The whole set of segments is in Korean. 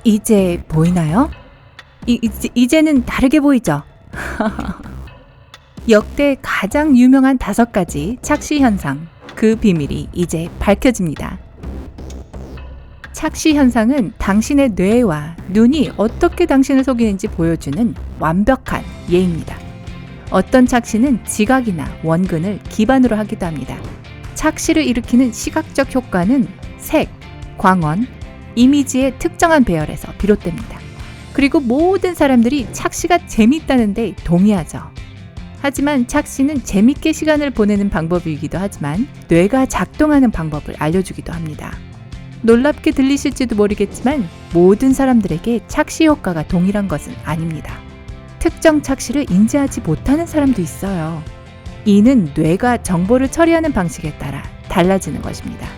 이제 보이나요? 이제는 다르게 보이죠? 역대 가장 유명한 5가지 착시 현상, 그 비밀이 이제 밝혀집니다. 착시 현상은 당신의 뇌와 눈이 어떻게 당신을 속이는지 보여주는 완벽한 예입니다. 어떤 착시는 지각이나 원근을 기반으로 하기도 합니다. 착시를 일으키는 시각적 효과는 색, 광원, 이미지의 특정한 배열에서 비롯됩니다. 그리고 모든 사람들이 착시가 재밌다는데 동의하죠. 하지만 착시는 재밌게 시간을 보내는 방법이기도 하지만 뇌가 작동하는 방법을 알려주기도 합니다. 놀랍게 들리실지도 모르겠지만 모든 사람들에게 착시 효과가 동일한 것은 아닙니다. 특정 착시를 인지하지 못하는 사람도 있어요. 이는 뇌가 정보를 처리하는 방식에 따라 달라지는 것입니다.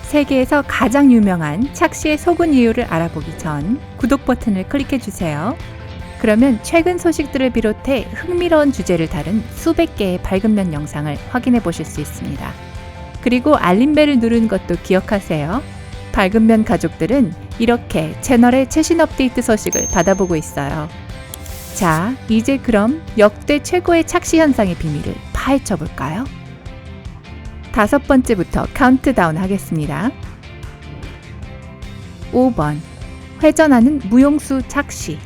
세계에서 가장 유명한 착시의 속은 이유를 알아보기 전 구독 버튼을 클릭해주세요. 그러면 최근 소식들을 비롯해 흥미로운 주제를 다룬 수백 개의 밝은면 영상을 확인해 보실 수 있습니다. 그리고 알림벨을 누르는 것도 기억하세요. 밝은면 가족들은 이렇게 채널의 최신 업데이트 소식을 받아보고 있어요. 자, 이제 그럼 역대 최고의 착시 현상의 비밀을 파헤쳐 볼까요? 5번째부터 카운트다운 하겠습니다. 5번, 회전하는 무용수 착시.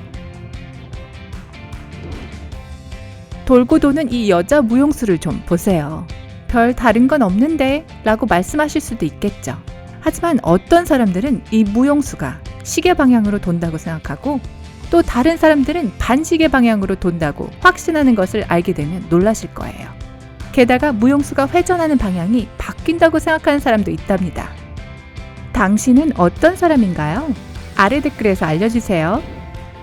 돌고 도는 이 여자 무용수를 좀 보세요. 별 다른 건 없는데 라고 말씀하실 수도 있겠죠. 하지만 어떤 사람들은 이 무용수가 시계 방향으로 돈다고 생각하고 또 다른 사람들은 반시계 방향으로 돈다고 확신하는 것을 알게 되면 놀라실 거예요. 게다가 무용수가 회전하는 방향이 바뀐다고 생각하는 사람도 있답니다. 당신은 어떤 사람인가요? 아래 댓글에서 알려주세요.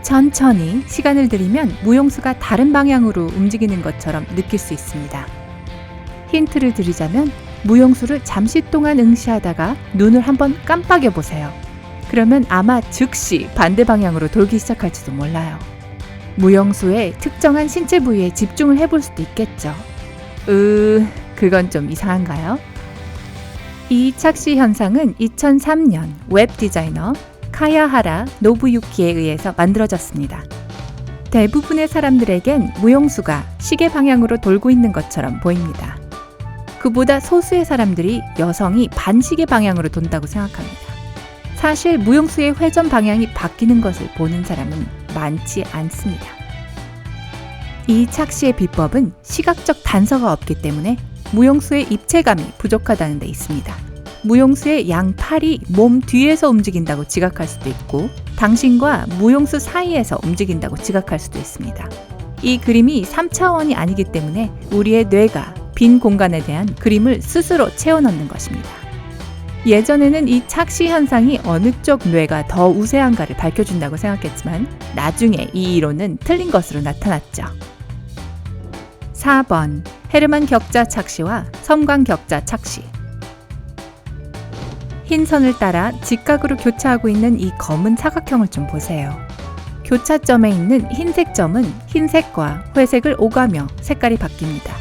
천천히 시간을 들이면 무용수가 다른 방향으로 움직이는 것처럼 느낄 수 있습니다. 힌트를 드리자면 무용수를 잠시 동안 응시하다가 눈을 한번 깜빡여 보세요. 그러면 아마 즉시 반대 방향으로 돌기 시작할지도 몰라요. 무용수의 특정한 신체 부위에 집중을 해볼 수도 있겠죠. 그건 좀 이상한가요? 이 착시 현상은 2003년 웹 디자이너 카야하라 노부유키에 의해서 만들어졌습니다. 대부분의 사람들에겐 무용수가 시계 방향으로 돌고 있는 것처럼 보입니다. 그보다 소수의 사람들이 여성이 반시계 방향으로 돈다고 생각합니다. 사실 무용수의 회전 방향이 바뀌는 것을 보는 사람은 많지 않습니다. 이 착시의 비법은 시각적 단서가 없기 때문에 무용수의 입체감이 부족하다는 데 있습니다. 무용수의 양팔이 몸 뒤에서 움직인다고 지각할 수도 있고 당신과 무용수 사이에서 움직인다고 지각할 수도 있습니다. 이 그림이 3차원이 아니기 때문에 우리의 뇌가 빈 공간에 대한 그림을 스스로 채워넣는 것입니다. 예전에는 이 착시 현상이 어느 쪽 뇌가 더 우세한가를 밝혀준다고 생각했지만 나중에 이 이론은 틀린 것으로 나타났죠. 4번, 헤르만 격자 착시와 섬광 격자 착시. 흰 선을 따라 직각으로 교차하고 있는 이 검은 사각형을 좀 보세요. 교차점에 있는 흰색 점은 흰색과 회색을 오가며 색깔이 바뀝니다.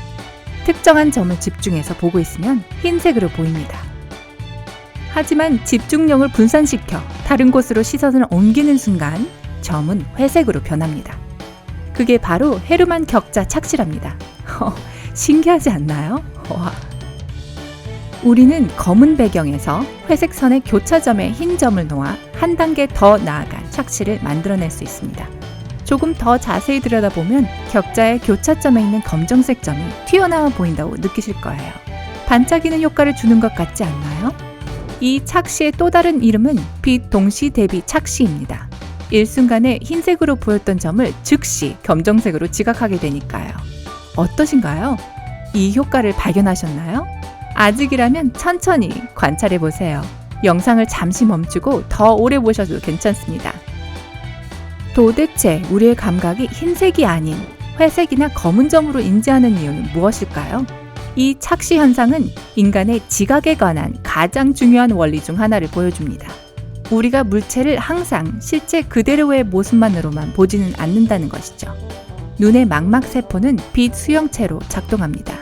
특정한 점을 집중해서 보고 있으면 흰색으로 보입니다. 하지만 집중력을 분산시켜 다른 곳으로 시선을 옮기는 순간 점은 회색으로 변합니다. 그게 바로 헤르만 격자 착시랍니다. 신기하지 않나요? 와. 우리는 검은 배경에서 회색 선의 교차점에 흰 점을 놓아 한 단계 더 나아간 착시를 만들어낼 수 있습니다. 조금 더 자세히 들여다보면 격자의 교차점에 있는 검정색 점이 튀어나와 보인다고 느끼실 거예요. 반짝이는 효과를 주는 것 같지 않나요? 이 착시의 또 다른 이름은 빛 동시 대비 착시입니다. 일순간에 흰색으로 보였던 점을 즉시 검정색으로 지각하게 되니까요. 어떠신가요? 이 효과를 발견하셨나요? 아직이라면 천천히 관찰해 보세요. 영상을 잠시 멈추고 더 오래 보셔도 괜찮습니다. 도대체 우리의 감각이 흰색이 아닌 회색이나 검은 점으로 인지하는 이유는 무엇일까요? 이 착시 현상은 인간의 지각에 관한 가장 중요한 원리 중 하나를 보여줍니다. 우리가 물체를 항상 실제 그대로의 모습만으로만 보지는 않는다는 것이죠. 눈의 망막세포는 빛 수용체로 작동합니다.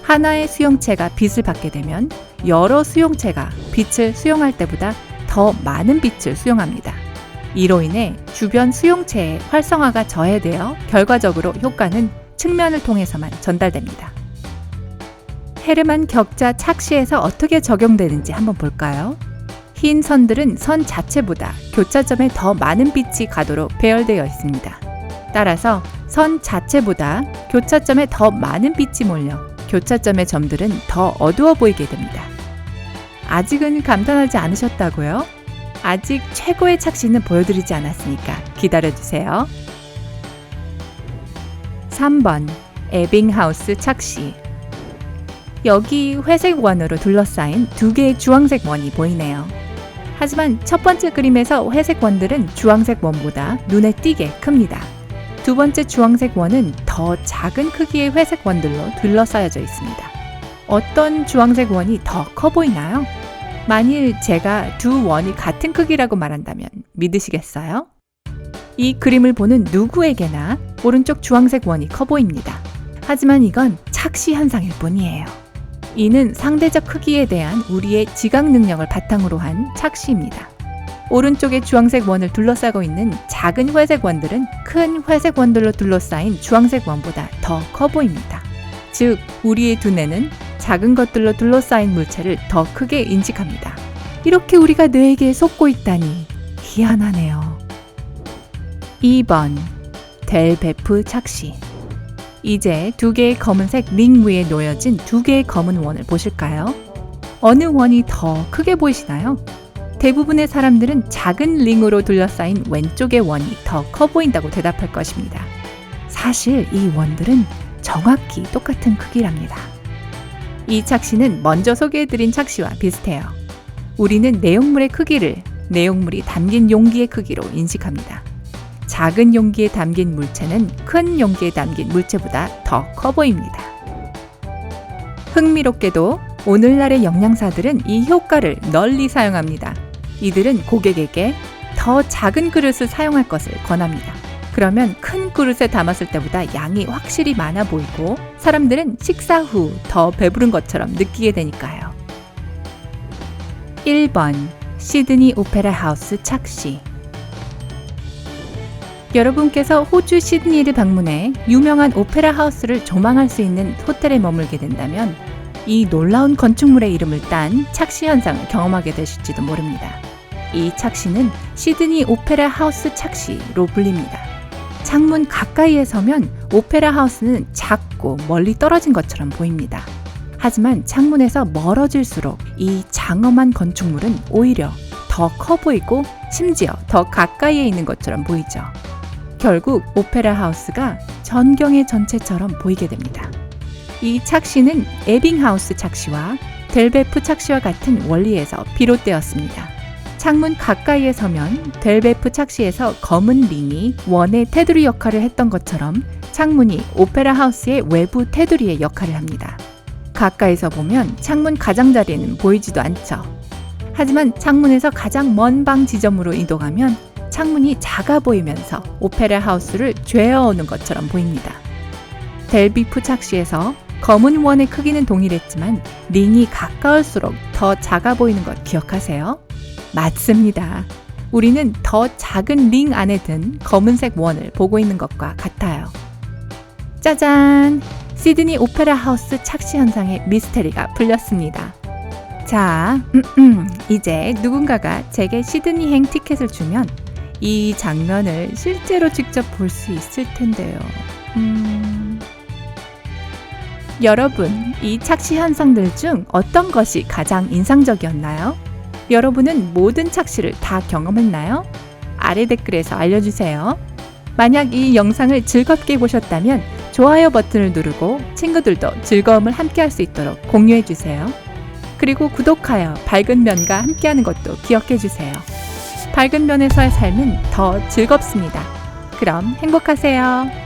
하나의 수용체가 빛을 받게 되면 여러 수용체가 빛을 수용할 때보다 더 많은 빛을 수용합니다. 이로 인해 주변 수용체의 활성화가 저해되어 결과적으로 효과는 측면을 통해서만 전달됩니다. 헤르만 격자 착시에서 어떻게 적용되는지 한번 볼까요? 흰 선들은 선 자체보다 교차점에 더 많은 빛이 가도록 배열되어 있습니다. 따라서 선 자체보다 교차점에 더 많은 빛이 몰려 교차점의 점들은 더 어두워 보이게 됩니다. 아직은 감탄하지 않으셨다고요? 아직 최고의 착시는 보여드리지 않았으니까 기다려주세요. 3번 에빙하우스 착시. 여기 회색 원으로 둘러싸인 두 개의 주황색 원이 보이네요. 하지만 첫 번째 그림에서 회색 원들은 주황색 원보다 눈에 띄게 큽니다. 두 번째 주황색 원은 더 작은 크기의 회색 원들로 둘러싸여져 있습니다. 어떤 주황색 원이 더 커 보이나요? 만일 제가 두 원이 같은 크기라고 말한다면 믿으시겠어요? 이 그림을 보는 누구에게나 오른쪽 주황색 원이 커 보입니다. 하지만 이건 착시 현상일 뿐이에요. 이는 상대적 크기에 대한 우리의 지각 능력을 바탕으로 한 착시입니다. 오른쪽의 주황색 원을 둘러싸고 있는 작은 회색 원들은 큰 회색 원들로 둘러싸인 주황색 원보다 더 커 보입니다. 즉, 우리의 두뇌는 작은 것들로 둘러싸인 물체를 더 크게 인식합니다. 이렇게 우리가 뇌에게 속고 있다니 희한하네요. 2번 델베프 착시. 이제 두 개의 검은색 링 위에 놓여진 두 개의 검은 원을 보실까요? 어느 원이 더 크게 보이시나요? 대부분의 사람들은 작은 링으로 둘러싸인 왼쪽의 원이 더 커 보인다고 대답할 것입니다. 사실 이 원들은 정확히 똑같은 크기랍니다. 이 착시는 먼저 소개해드린 착시와 비슷해요. 우리는 내용물의 크기를 내용물이 담긴 용기의 크기로 인식합니다. 작은 용기에 담긴 물체는 큰 용기에 담긴 물체보다 더 커 보입니다. 흥미롭게도 오늘날의 영양사들은 이 효과를 널리 사용합니다. 이들은 고객에게 더 작은 그릇을 사용할 것을 권합니다. 그러면 큰 그릇에 담았을 때보다 양이 확실히 많아 보이고 사람들은 식사 후 더 배부른 것처럼 느끼게 되니까요. 1번 시드니 오페라 하우스 착시. 여러분께서 호주 시드니를 방문해 유명한 오페라 하우스를 조망할 수 있는 호텔에 머물게 된다면 이 놀라운 건축물의 이름을 딴 착시 현상을 경험하게 되실지도 모릅니다. 이 착시는 시드니 오페라 하우스 착시로 불립니다. 창문 가까이에 서면 오페라 하우스는 작고 멀리 떨어진 것처럼 보입니다. 하지만 창문에서 멀어질수록 이 장엄한 건축물은 오히려 더 커 보이고 심지어 더 가까이에 있는 것처럼 보이죠. 결국 오페라 하우스가 전경의 전체처럼 보이게 됩니다. 이 착시는 에빙하우스 착시와 델베프 착시와 같은 원리에서 비롯되었습니다. 창문 가까이에 서면 델베프 착시에서 검은 링이 원의 테두리 역할을 했던 것처럼 창문이 오페라 하우스의 외부 테두리의 역할을 합니다. 가까이서 보면 창문 가장자리는 보이지도 않죠. 하지만 창문에서 가장 먼 방 지점으로 이동하면 창문이 작아 보이면서 오페라 하우스를 죄어오는 것처럼 보입니다. 델베프 착시에서 검은 원의 크기는 동일했지만 링이 가까울수록 더 작아 보이는 것 기억하세요? 맞습니다. 우리는 더 작은 링 안에 든 검은색 원을 보고 있는 것과 같아요. 짜잔! 시드니 오페라 하우스 착시 현상의 미스테리가 풀렸습니다. 자, 이제 누군가가 제게 시드니행 티켓을 주면 이 장면을 실제로 직접 볼 수 있을 텐데요. 여러분, 이 착시 현상들 중 어떤 것이 가장 인상적이었나요? 여러분은 모든 착시를 다 경험했나요? 아래 댓글에서 알려주세요. 만약 이 영상을 즐겁게 보셨다면 좋아요 버튼을 누르고 친구들도 즐거움을 함께할 수 있도록 공유해주세요. 그리고 구독하여 밝은 면과 함께하는 것도 기억해주세요. 밝은 면에서의 삶은 더 즐겁습니다. 그럼 행복하세요.